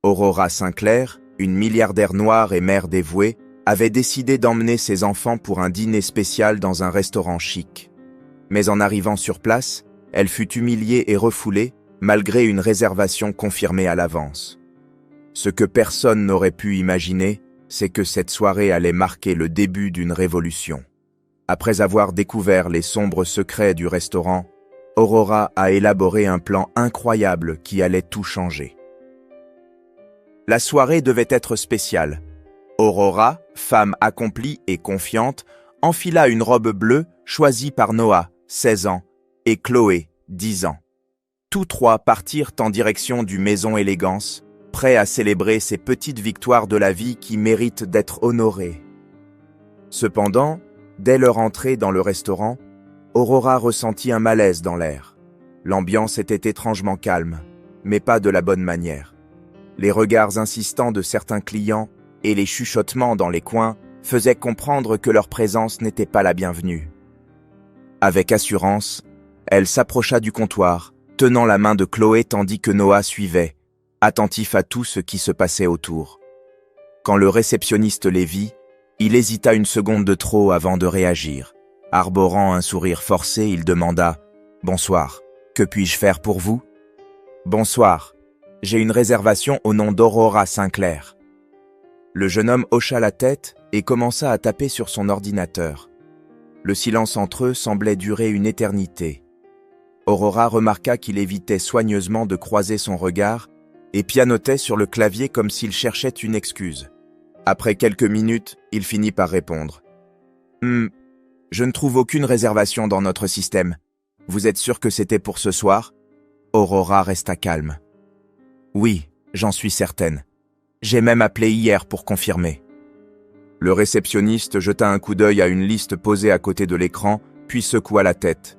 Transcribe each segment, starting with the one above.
Aurora Sinclair, une milliardaire noire et mère dévouée, avait décidé d'emmener ses enfants pour un dîner spécial dans un restaurant chic. Mais en arrivant sur place, elle fut humiliée et refoulée, malgré une réservation confirmée à l'avance. Ce que personne n'aurait pu imaginer, c'est que cette soirée allait marquer le début d'une révolution. Après avoir découvert les sombres secrets du restaurant, Aurora a élaboré un plan incroyable qui allait tout changer. La soirée devait être spéciale. Aurora, femme accomplie et confiante, enfila une robe bleue choisie par Noah, 16 ans, et Chloé, 10 ans. Tous trois partirent en direction du Maison Élégance, prêts à célébrer ces petites victoires de la vie qui méritent d'être honorées. Cependant, dès leur entrée dans le restaurant, Aurora ressentit un malaise dans l'air. L'ambiance était étrangement calme, mais pas de la bonne manière. Les regards insistants de certains clients et les chuchotements dans les coins faisaient comprendre que leur présence n'était pas la bienvenue. Avec assurance, elle s'approcha du comptoir, tenant la main de Chloé tandis que Noah suivait, attentif à tout ce qui se passait autour. Quand le réceptionniste les vit, il hésita une seconde de trop avant de réagir. Arborant un sourire forcé, il demanda « Bonsoir, que puis-je faire pour vous ?»« Bonsoir, j'ai une réservation au nom d'Aurora Sinclair. » Le jeune homme hocha la tête et commença à taper sur son ordinateur. Le silence entre eux semblait durer une éternité. Aurora remarqua qu'il évitait soigneusement de croiser son regard et pianotait sur le clavier comme s'il cherchait une excuse. Après quelques minutes, il finit par répondre. « Je ne trouve aucune réservation dans notre système. Vous êtes sûr que c'était pour ce soir ?» Aurora resta calme. « Oui, j'en suis certaine. J'ai même appelé hier pour confirmer. » Le réceptionniste jeta un coup d'œil à une liste posée à côté de l'écran, puis secoua la tête.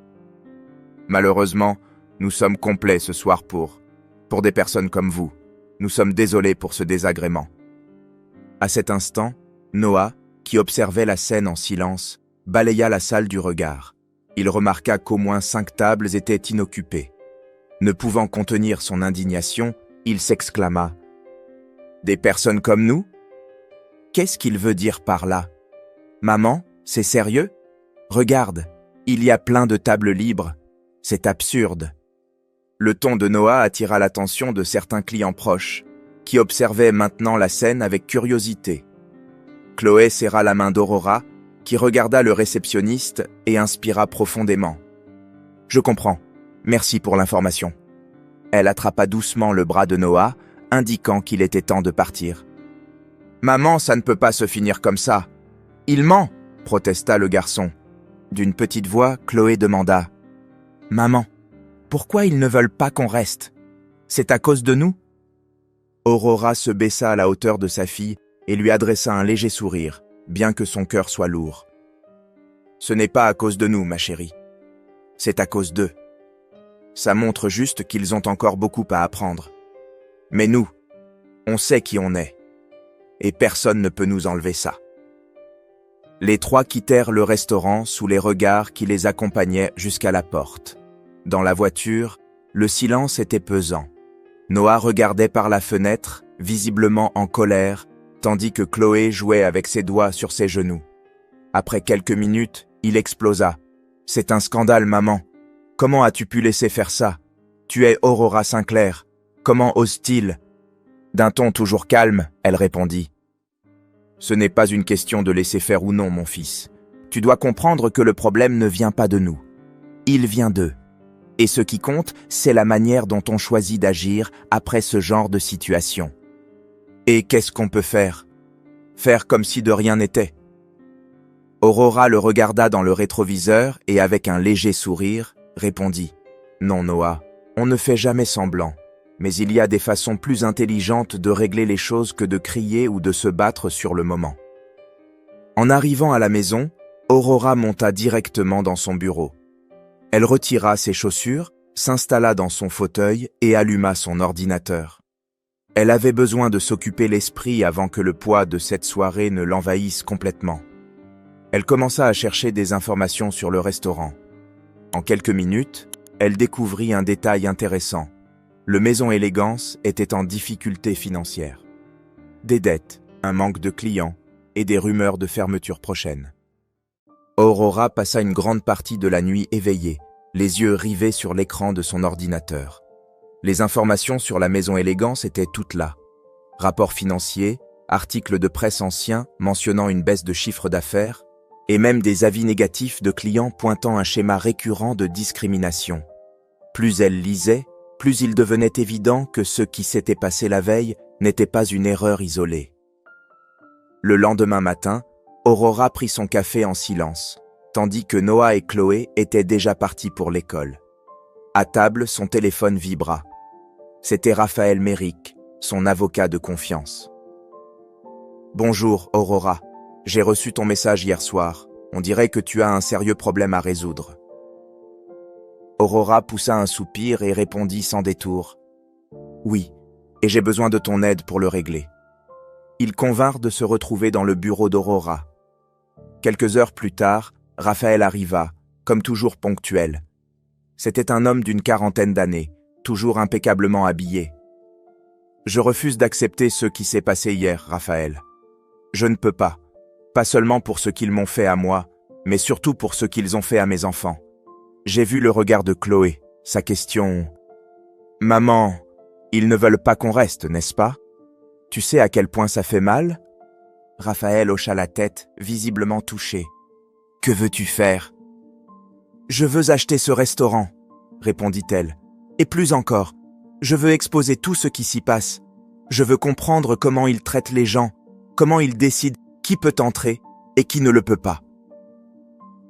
« Malheureusement, nous sommes complets ce soir pour des personnes comme vous. Nous sommes désolés pour ce désagrément. » À cet instant, Noah, qui observait la scène en silence, balaya la salle du regard. Il remarqua qu'au moins 5 tables étaient inoccupées. Ne pouvant contenir son indignation, il s'exclama « Des personnes comme nous ? Qu'est-ce qu'il veut dire par là ? Maman, c'est sérieux ? Regarde, il y a plein de tables libres. C'est absurde. » Le ton de Noah attira l'attention de certains clients proches, qui observaient maintenant la scène avec curiosité. Chloé serra la main d'Aurora, qui regarda le réceptionniste et inspira profondément. « Je comprends. Merci pour l'information. » Elle attrapa doucement le bras de Noah, indiquant qu'il était temps de partir. « Maman, ça ne peut pas se finir comme ça. »« Il ment !» protesta le garçon. D'une petite voix, Chloé demanda. « Maman, pourquoi ils ne veulent pas qu'on reste ? C'est à cause de nous ?» Aurora se baissa à la hauteur de sa fille et lui adressa un léger sourire, bien que son cœur soit lourd. « Ce n'est pas à cause de nous, ma chérie. C'est à cause d'eux. Ça montre juste qu'ils ont encore beaucoup à apprendre. Mais nous, on sait qui on est. Et personne ne peut nous enlever ça. » Les trois quittèrent le restaurant sous les regards qui les accompagnaient jusqu'à la porte. Dans la voiture, le silence était pesant. Noah regardait par la fenêtre, visiblement en colère, tandis que Chloé jouait avec ses doigts sur ses genoux. Après quelques minutes, il explosa. « C'est un scandale, maman. Comment as-tu pu laisser faire ça ? Tu es Aurora Sinclair. Comment ose-t-il » D'un ton toujours calme, elle répondit. « Ce n'est pas une question de laisser faire ou non, mon fils. Tu dois comprendre que le problème ne vient pas de nous. Il vient d'eux. Et ce qui compte, c'est la manière dont on choisit d'agir après ce genre de situation. Et qu'est-ce qu'on peut faire ? Faire comme si de rien n'était. » Aurora le regarda dans le rétroviseur et avec un léger sourire, répondit « Non, Noah, on ne fait jamais semblant. Mais il y a des façons plus intelligentes de régler les choses que de crier ou de se battre sur le moment. » En arrivant à la maison, Aurora monta directement dans son bureau. Elle retira ses chaussures, s'installa dans son fauteuil et alluma son ordinateur. Elle avait besoin de s'occuper l'esprit avant que le poids de cette soirée ne l'envahisse complètement. Elle commença à chercher des informations sur le restaurant. En quelques minutes, elle découvrit un détail intéressant. le Maison Élégance était en difficulté financière. Des dettes, un manque de clients et des rumeurs de fermeture prochaine. Aurora passa une grande partie de la nuit éveillée, les yeux rivés sur l'écran de son ordinateur. Les informations sur la Maison Élégance étaient toutes là. Rapports financiers, articles de presse anciens mentionnant une baisse de chiffre d'affaires, et même des avis négatifs de clients pointant un schéma récurrent de discrimination. Plus elle lisait, plus il devenait évident que ce qui s'était passé la veille n'était pas une erreur isolée. Le lendemain matin, Aurora prit son café en silence, tandis que Noah et Chloé étaient déjà partis pour l'école. À table, son téléphone vibra. C'était Raphaël Méric, son avocat de confiance. « Bonjour, Aurora. J'ai reçu ton message hier soir. On dirait que tu as un sérieux problème à résoudre. » Aurora poussa un soupir et répondit sans détour. « Oui, et j'ai besoin de ton aide pour le régler. » Ils convinrent de se retrouver dans le bureau d'Aurora. Quelques heures plus tard, Raphaël arriva, comme toujours ponctuel. C'était un homme d'une quarantaine d'années, toujours impeccablement habillé. « Je refuse d'accepter ce qui s'est passé hier, Raphaël. Je ne peux pas. Pas seulement pour ce qu'ils m'ont fait à moi, mais surtout pour ce qu'ils ont fait à mes enfants. J'ai vu le regard de Chloé, sa question « Maman, ils ne veulent pas qu'on reste, n'est-ce pas? Tu sais à quel point ça fait mal ?» Raphaël hocha la tête, visiblement touché. « Que veux-tu faire ?»« Je veux acheter ce restaurant, » répondit-elle. « Et plus encore, je veux exposer tout ce qui s'y passe. Je veux comprendre comment ils traitent les gens, comment ils décident qui peut entrer et qui ne le peut pas. »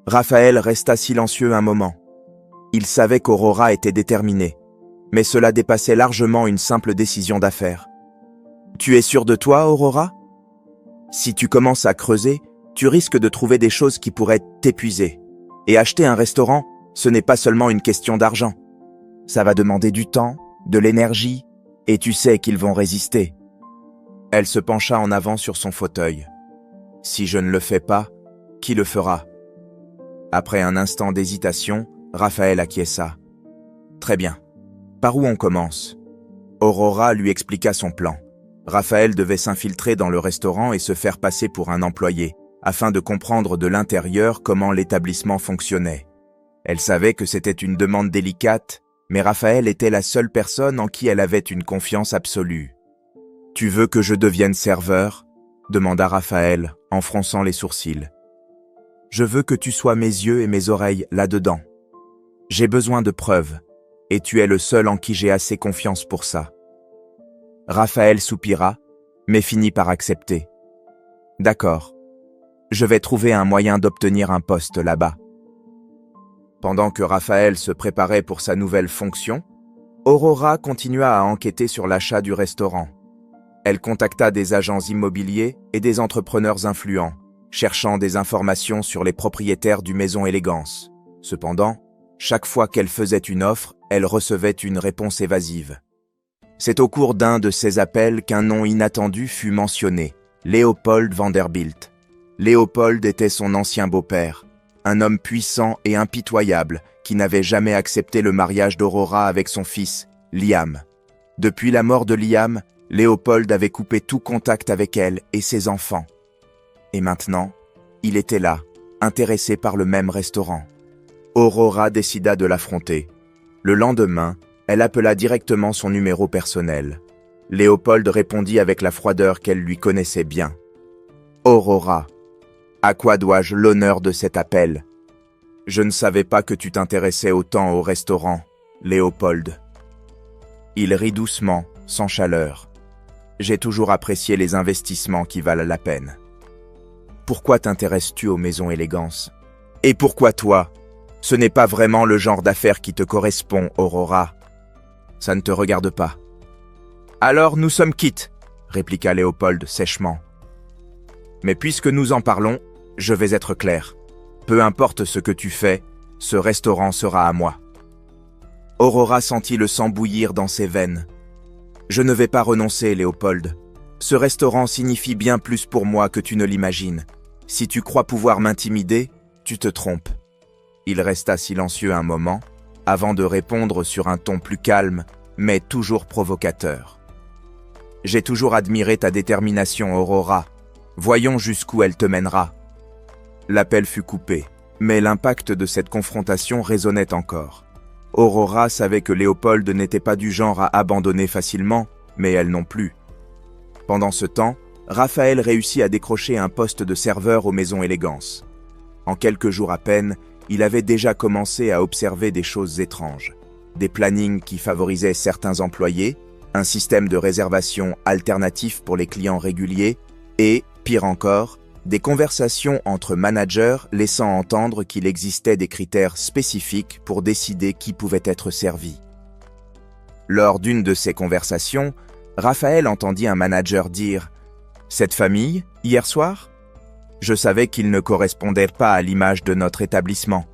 Raphaël resta silencieux un moment. Il savait qu'Aurora était déterminée, mais cela dépassait largement une simple décision d'affaires. « Tu es sûr de toi, Aurora ? Si tu commences à creuser, tu risques de trouver des choses qui pourraient t'épuiser. Et acheter un restaurant, ce n'est pas seulement une question d'argent. Ça va demander du temps, de l'énergie, et tu sais qu'ils vont résister. » Elle se pencha en avant sur son fauteuil. « Si je ne le fais pas, qui le fera ?» Après un instant d'hésitation, Raphaël acquiesça. « Très bien. Par où on commence ?» Aurora lui expliqua son plan. Raphaël devait s'infiltrer dans le restaurant et se faire passer pour un employé, afin de comprendre de l'intérieur comment l'établissement fonctionnait. Elle savait que c'était une demande délicate, mais Raphaël était la seule personne en qui elle avait une confiance absolue. « Tu veux que je devienne serveur ?» demanda Raphaël, en fronçant les sourcils. « Je veux que tu sois mes yeux et mes oreilles là-dedans. J'ai besoin de preuves, et tu es le seul en qui j'ai assez confiance pour ça. » Raphaël soupira, mais finit par accepter. « D'accord, je vais trouver un moyen d'obtenir un poste là-bas. » Pendant que Raphaël se préparait pour sa nouvelle fonction, Aurora continua à enquêter sur l'achat du restaurant. Elle contacta des agents immobiliers et des entrepreneurs influents, cherchant des informations sur les propriétaires du Maison Élégance. Cependant, chaque fois qu'elle faisait une offre, elle recevait une réponse évasive. C'est au cours d'un de ces appels qu'un nom inattendu fut mentionné, Léopold Vanderbilt. Léopold était son ancien beau-père, un homme puissant et impitoyable qui n'avait jamais accepté le mariage d'Aurora avec son fils, Liam. Depuis la mort de Liam, Léopold avait coupé tout contact avec elle et ses enfants. Et maintenant, il était là, intéressé par le même restaurant. Aurora décida de l'affronter. Le lendemain, elle appela directement son numéro personnel. Léopold répondit avec la froideur qu'elle lui connaissait bien. « Aurora, à quoi dois-je l'honneur de cet appel ? Je ne savais pas que tu t'intéressais autant au restaurant, Léopold. » Il rit doucement, sans chaleur. « J'ai toujours apprécié les investissements qui valent la peine. » « Pourquoi t'intéresses-tu aux Maisons Élégance ? Et pourquoi toi ? Ce n'est pas vraiment le genre d'affaires qui te correspond, Aurora. Ça ne te regarde pas. »« Alors nous sommes quittes, » répliqua Léopold sèchement. « Mais puisque nous en parlons, je vais être clair. Peu importe ce que tu fais, ce restaurant sera à moi. » Aurora sentit le sang bouillir dans ses veines. « Je ne vais pas renoncer, Léopold. Ce restaurant signifie bien plus pour moi que tu ne l'imagines. Si tu crois pouvoir m'intimider, tu te trompes. » Il resta silencieux un moment, avant de répondre sur un ton plus calme, mais toujours provocateur. « J'ai toujours admiré ta détermination, Aurora. Voyons jusqu'où elle te mènera. » L'appel fut coupé, mais l'impact de cette confrontation résonnait encore. Aurora savait que Léopold n'était pas du genre à abandonner facilement, mais elle non plus. Pendant ce temps, Raphaël réussit à décrocher un poste de serveur aux Maisons Élégance. En quelques jours à peine, il avait déjà commencé à observer des choses étranges. Des plannings qui favorisaient certains employés, un système de réservation alternatif pour les clients réguliers et, pire encore, des conversations entre managers laissant entendre qu'il existait des critères spécifiques pour décider qui pouvait être servi. Lors d'une de ces conversations, Raphaël entendit un manager dire « Cette famille, hier soir ? Je savais qu'ils ne correspondaient pas à l'image de notre établissement.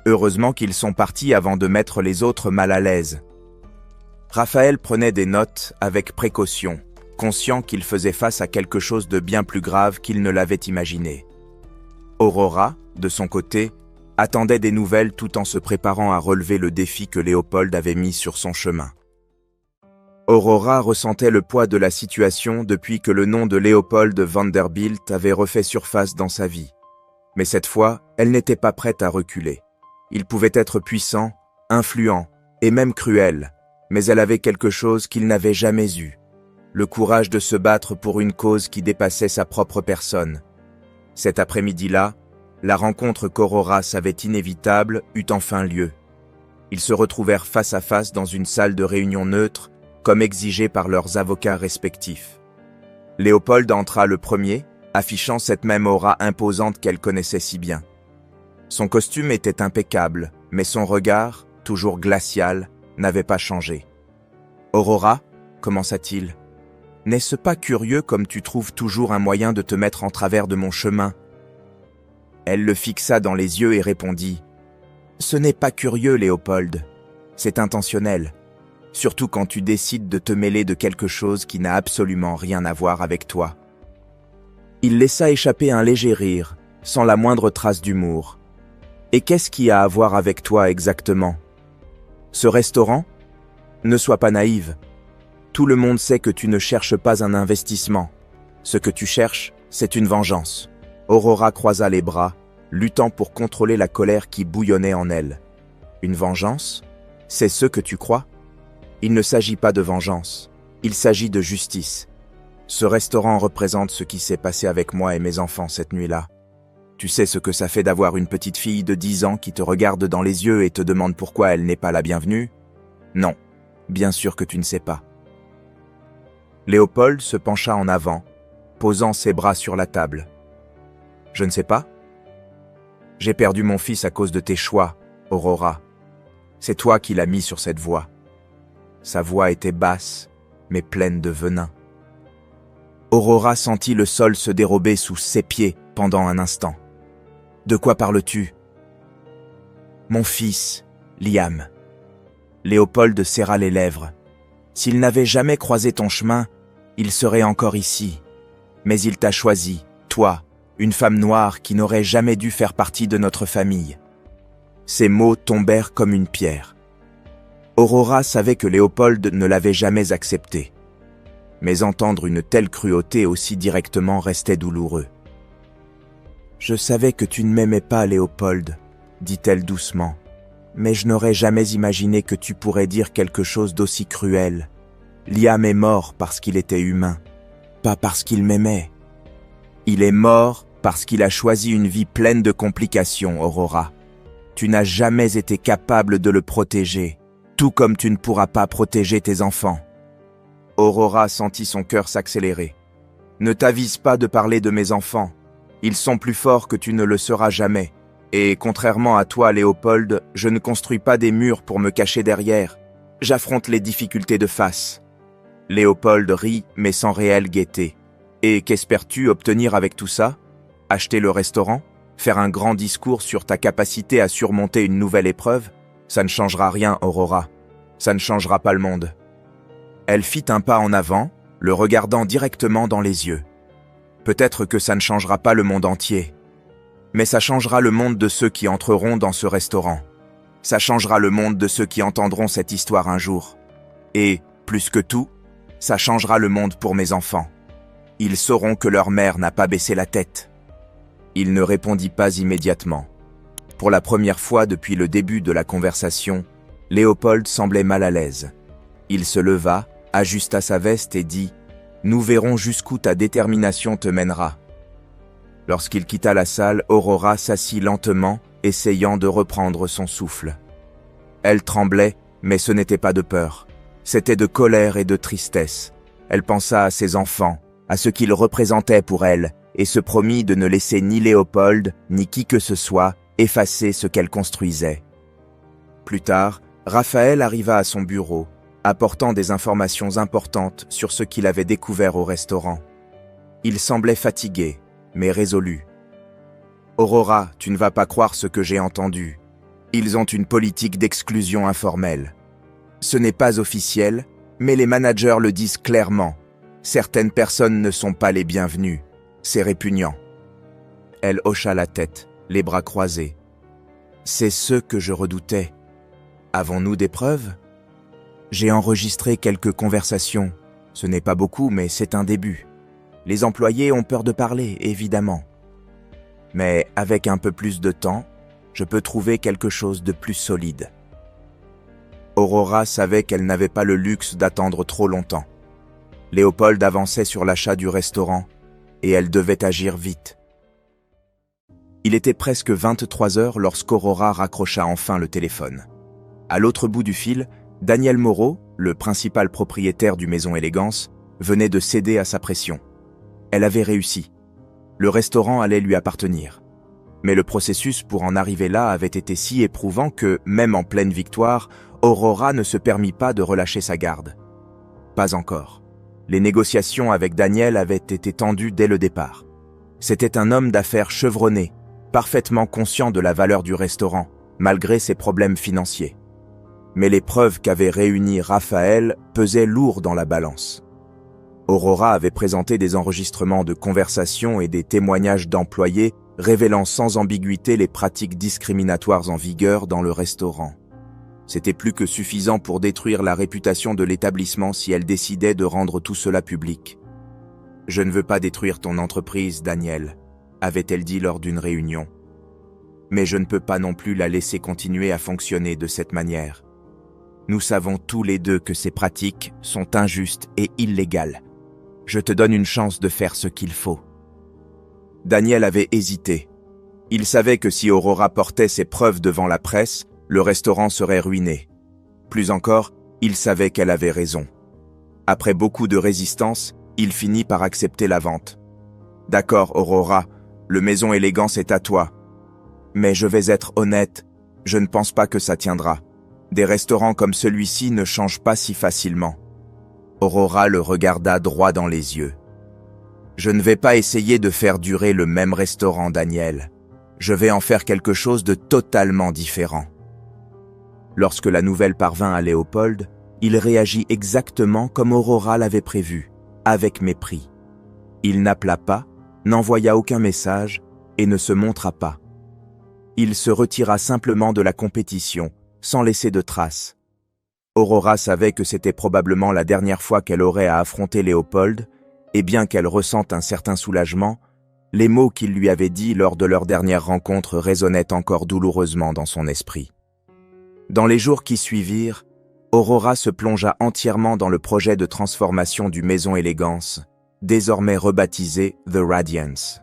Heureusement qu'ils sont partis avant de mettre les autres mal à l'aise. » Raphaël prenait des notes avec précaution, conscient qu'il faisait face à quelque chose de bien plus grave qu'il ne l'avait imaginé. Aurora, de son côté, attendait des nouvelles tout en se préparant à relever le défi que Léopold avait mis sur son chemin. Aurora ressentait le poids de la situation depuis que le nom de Léopold Vanderbilt avait refait surface dans sa vie. Mais cette fois, elle n'était pas prête à reculer. Il pouvait être puissant, influent et même cruel, mais elle avait quelque chose qu'il n'avait jamais eu. Le courage de se battre pour une cause qui dépassait sa propre personne. Cet après-midi-là, la rencontre qu'Aurora savait inévitable eut enfin lieu. Ils se retrouvèrent face à face dans une salle de réunion neutre, comme exigé par leurs avocats respectifs. Léopold entra le premier, affichant cette même aura imposante qu'elle connaissait si bien. Son costume était impeccable, mais son regard, toujours glacial, n'avait pas changé. « Aurora » commença-t-il. « N'est-ce pas curieux comme tu trouves toujours un moyen de te mettre en travers de mon chemin ?» Elle le fixa dans les yeux et répondit « Ce n'est pas curieux, Léopold. C'est intentionnel. Surtout quand tu décides de te mêler de quelque chose qui n'a absolument rien à voir avec toi. » Il laissa échapper un léger rire, sans la moindre trace d'humour. « Et qu'est-ce qui a à voir avec toi exactement ? Ce restaurant ? Ne sois pas naïve. Tout le monde sait que tu ne cherches pas un investissement. Ce que tu cherches, c'est une vengeance. » Aurora croisa les bras, luttant pour contrôler la colère qui bouillonnait en elle. « Une vengeance ? C'est ce que tu crois ? Il ne s'agit pas de vengeance, il s'agit de justice. Ce restaurant représente ce qui s'est passé avec moi et mes enfants cette nuit-là. Tu sais ce que ça fait d'avoir une petite fille de 10 ans qui te regarde dans les yeux et te demande pourquoi elle n'est pas la bienvenue ? Non, bien sûr que tu ne sais pas. » Léopold se pencha en avant, posant ses bras sur la table. « Je ne sais pas. J'ai perdu mon fils à cause de tes choix, Aurora. C'est toi qui l'as mis sur cette voie. » Sa voix était basse, mais pleine de venin. Aurora sentit le sol se dérober sous ses pieds pendant un instant. « De quoi parles-tu ? » ?»« Mon fils, Liam. » Léopold serra les lèvres. « S'il n'avait jamais croisé ton chemin, il serait encore ici. Mais il t'a choisi, toi, une femme noire qui n'aurait jamais dû faire partie de notre famille. » Ces mots tombèrent comme une pierre. Aurora savait que Léopold ne l'avait jamais accepté. Mais entendre une telle cruauté aussi directement restait douloureux. « Je savais que tu ne m'aimais pas, Léopold, » dit-elle doucement. « Mais je n'aurais jamais imaginé que tu pourrais dire quelque chose d'aussi cruel. Liam est mort parce qu'il était humain, pas parce qu'il m'aimait. Il est mort parce qu'il a choisi une vie pleine de complications, Aurora. Tu n'as jamais été capable de le protéger, tout comme tu ne pourras pas protéger tes enfants. » Aurora sentit son cœur s'accélérer. « Ne t'avise pas de parler de mes enfants. Ils sont plus forts que tu ne le seras jamais. Et contrairement à toi, Léopold, je ne construis pas des murs pour me cacher derrière. J'affronte les difficultés de face. » Léopold rit, mais sans réelle gaieté. « Et qu'espères-tu obtenir avec tout ça ? Acheter le restaurant ? Faire un grand discours sur ta capacité à surmonter une nouvelle épreuve ? Ça ne changera rien, Aurora. Ça ne changera pas le monde. » Elle fit un pas en avant, le regardant directement dans les yeux. « Peut-être que ça ne changera pas le monde entier. Mais ça changera le monde de ceux qui entreront dans ce restaurant. Ça changera le monde de ceux qui entendront cette histoire un jour. Et, plus que tout, ça changera le monde pour mes enfants. Ils sauront que leur mère n'a pas baissé la tête. » Il ne répondit pas immédiatement. Pour la première fois depuis le début de la conversation, Léopold semblait mal à l'aise. Il se leva, ajusta sa veste et dit « Nous verrons jusqu'où ta détermination te mènera. » Lorsqu'il quitta la salle, Aurora s'assit lentement, essayant de reprendre son souffle. Elle tremblait, mais ce n'était pas de peur. C'était de colère et de tristesse. Elle pensa à ses enfants, à ce qu'ils représentaient pour elle, et se promit de ne laisser ni Léopold, ni qui que ce soit, effacer ce qu'elle construisait. Plus tard, Raphaël arriva à son bureau, apportant des informations importantes sur ce qu'il avait découvert au restaurant. Il semblait fatigué, mais résolu. « Aurora, tu ne vas pas croire ce que j'ai entendu. Ils ont une politique d'exclusion informelle. Ce n'est pas officiel, mais les managers le disent clairement. Certaines personnes ne sont pas les bienvenues. C'est répugnant. » Elle hocha la tête, les bras croisés. « C'est ce que je redoutais. Avons-nous des preuves ? J'ai enregistré quelques conversations. Ce n'est pas beaucoup, mais c'est un début. Les employés ont peur de parler, évidemment. Mais avec un peu plus de temps, je peux trouver quelque chose de plus solide. » Aurora savait qu'elle n'avait pas le luxe d'attendre trop longtemps. Léopold avançait sur l'achat du restaurant, et elle devait agir vite. Il était presque 23 heures lorsqu'Aurora raccrocha enfin le téléphone. À l'autre bout du fil, Daniel Moreau, le principal propriétaire du Maison Élégance, venait de céder à sa pression. Elle avait réussi. Le restaurant allait lui appartenir. Mais le processus pour en arriver là avait été si éprouvant que, même en pleine victoire, Aurora ne se permit pas de relâcher sa garde. Pas encore. Les négociations avec Daniel avaient été tendues dès le départ. C'était un homme d'affaires chevronné, parfaitement conscient de la valeur du restaurant, malgré ses problèmes financiers. Mais les preuves qu'avait réunies Raphaël pesaient lourd dans la balance. Aurora avait présenté des enregistrements de conversations et des témoignages d'employés révélant sans ambiguïté les pratiques discriminatoires en vigueur dans le restaurant. C'était plus que suffisant pour détruire la réputation de l'établissement si elle décidait de rendre tout cela public. « Je ne veux pas détruire ton entreprise, Daniel », avait-elle dit lors d'une réunion. « Mais je ne peux pas non plus la laisser continuer à fonctionner de cette manière. Nous savons tous les deux que ces pratiques sont injustes et illégales. Je te donne une chance de faire ce qu'il faut. » Daniel avait hésité. Il savait que si Aurora portait ses preuves devant la presse, le restaurant serait ruiné. Plus encore, il savait qu'elle avait raison. Après beaucoup de résistance, il finit par accepter la vente. « D'accord, Aurora, le Maison Élégance est à toi. Mais je vais être honnête, je ne pense pas que ça tiendra. Des restaurants comme celui-ci ne changent pas si facilement. » Aurora le regarda droit dans les yeux. « Je ne vais pas essayer de faire durer le même restaurant, Daniel. Je vais en faire quelque chose de totalement différent. » Lorsque la nouvelle parvint à Léopold, il réagit exactement comme Aurora l'avait prévu, avec mépris. Il n'appela pas, n'envoya aucun message et ne se montra pas. Il se retira simplement de la compétition, sans laisser de traces. Aurora savait que c'était probablement la dernière fois qu'elle aurait à affronter Léopold, et bien qu'elle ressente un certain soulagement, les mots qu'il lui avait dits lors de leur dernière rencontre résonnaient encore douloureusement dans son esprit. Dans les jours qui suivirent, Aurora se plongea entièrement dans le projet de transformation du Maison Élégance, désormais rebaptisé The Radiance.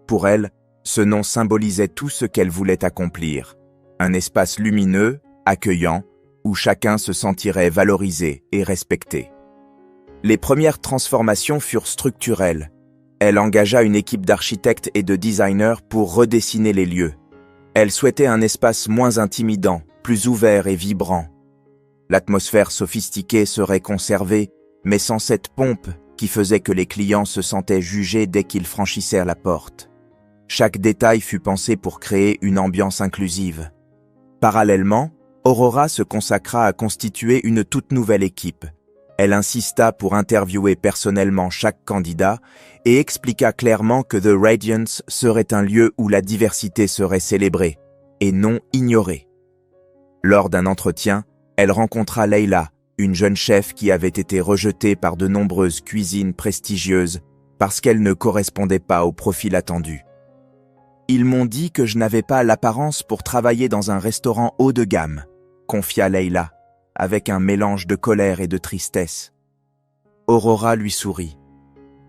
Pour elle, ce nom symbolisait tout ce qu'elle voulait accomplir, un espace lumineux, accueillant, où chacun se sentirait valorisé et respecté. Les premières transformations furent structurelles. Elle engagea une équipe d'architectes et de designers pour redessiner les lieux. Elle souhaitait un espace moins intimidant, plus ouvert et vibrant. L'atmosphère sophistiquée serait conservée, mais sans cette pompe qui faisait que les clients se sentaient jugés dès qu'ils franchissaient la porte. Chaque détail fut pensé pour créer une ambiance inclusive. Parallèlement, Aurora se consacra à constituer une toute nouvelle équipe. Elle insista pour interviewer personnellement chaque candidat et expliqua clairement que The Radiance serait un lieu où la diversité serait célébrée, et non ignorée. Lors d'un entretien, elle rencontra Leila, une jeune chef qui avait été rejetée par de nombreuses cuisines prestigieuses parce qu'elle ne correspondait pas au profil attendu. Ils m'ont dit que je n'avais pas l'apparence pour travailler dans un restaurant haut de gamme, confia Leila, avec un mélange de colère et de tristesse. Aurora lui sourit.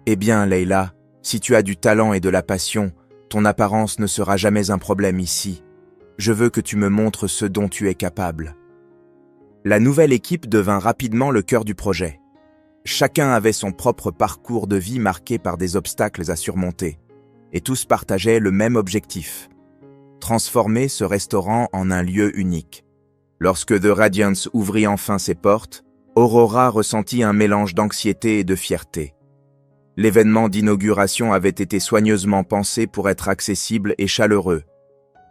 Eh bien, Leila, si tu as du talent et de la passion, ton apparence ne sera jamais un problème ici. Je veux que tu me montres ce dont tu es capable. La nouvelle équipe devint rapidement le cœur du projet. Chacun avait son propre parcours de vie marqué par des obstacles à surmonter, et tous partageaient le même objectif: transformer ce restaurant en un lieu unique. Lorsque The Radiance ouvrit enfin ses portes, Aurora ressentit un mélange d'anxiété et de fierté. L'événement d'inauguration avait été soigneusement pensé pour être accessible et chaleureux.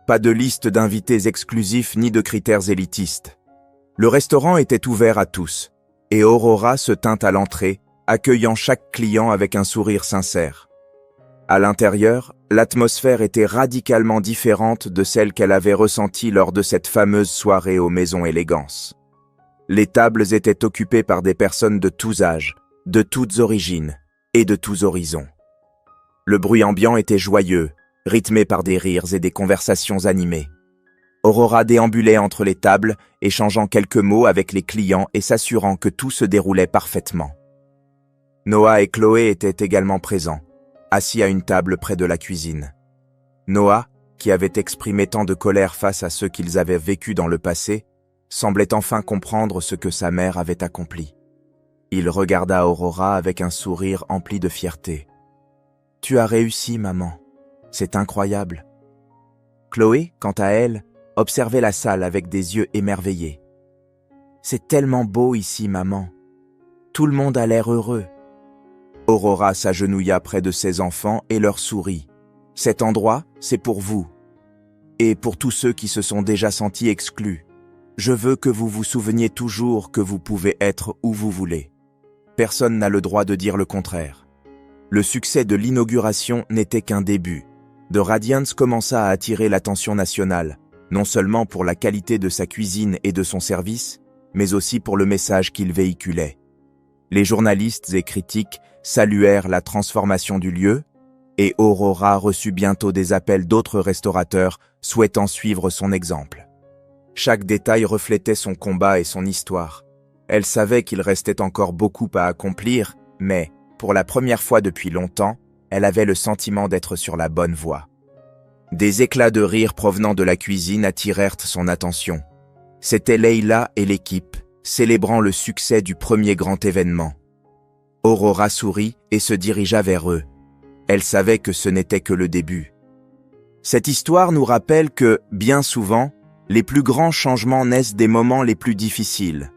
Pas de liste d'invités exclusifs ni de critères élitistes. Le restaurant était ouvert à tous, et Aurora se tint à l'entrée, accueillant chaque client avec un sourire sincère. À l'intérieur, l'atmosphère était radicalement différente de celle qu'elle avait ressentie lors de cette fameuse soirée aux Maisons Élégance. Les tables étaient occupées par des personnes de tous âges, de toutes origines et de tous horizons. Le bruit ambiant était joyeux, rythmé par des rires et des conversations animées. Aurora déambulait entre les tables, échangeant quelques mots avec les clients et s'assurant que tout se déroulait parfaitement. Noah et Chloé étaient également présents, assis à une table près de la cuisine. Noah, qui avait exprimé tant de colère face à ce qu'ils avaient vécu dans le passé, semblait enfin comprendre ce que sa mère avait accompli. Il regarda Aurora avec un sourire empli de fierté. « Tu as réussi, maman. C'est incroyable. » Chloé, quant à elle, observait la salle avec des yeux émerveillés. « C'est tellement beau ici, maman. Tout le monde a l'air heureux. » Aurora s'agenouilla près de ses enfants et leur sourit. « Cet endroit, c'est pour vous. Et pour tous ceux qui se sont déjà sentis exclus. Je veux que vous vous souveniez toujours que vous pouvez être où vous voulez. Personne n'a le droit de dire le contraire. » Le succès de l'inauguration n'était qu'un début. The Radiance commença à attirer l'attention nationale, non seulement pour la qualité de sa cuisine et de son service, mais aussi pour le message qu'il véhiculait. Les journalistes et critiques saluèrent la transformation du lieu, et Aurora reçut bientôt des appels d'autres restaurateurs souhaitant suivre son exemple. Chaque détail reflétait son combat et son histoire. Elle savait qu'il restait encore beaucoup à accomplir, mais, pour la première fois depuis longtemps, elle avait le sentiment d'être sur la bonne voie. Des éclats de rire provenant de la cuisine attirèrent son attention. C'étaient Leila et l'équipe, célébrant le succès du premier grand événement. Aurora sourit et se dirigea vers eux. Elle savait que ce n'était que le début. Cette histoire nous rappelle que, bien souvent, les plus grands changements naissent des moments les plus difficiles.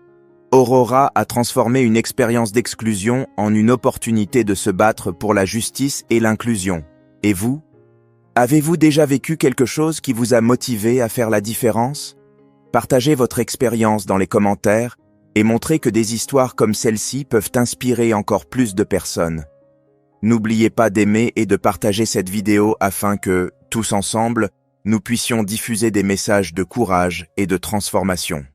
Aurora a transformé une expérience d'exclusion en une opportunité de se battre pour la justice et l'inclusion. Et vous? Avez-vous déjà vécu quelque chose qui vous a motivé à faire la différence? Partagez votre expérience dans les commentaires et montrez que des histoires comme celle-ci peuvent inspirer encore plus de personnes. N'oubliez pas d'aimer et de partager cette vidéo afin que, tous ensemble, nous puissions diffuser des messages de courage et de transformation.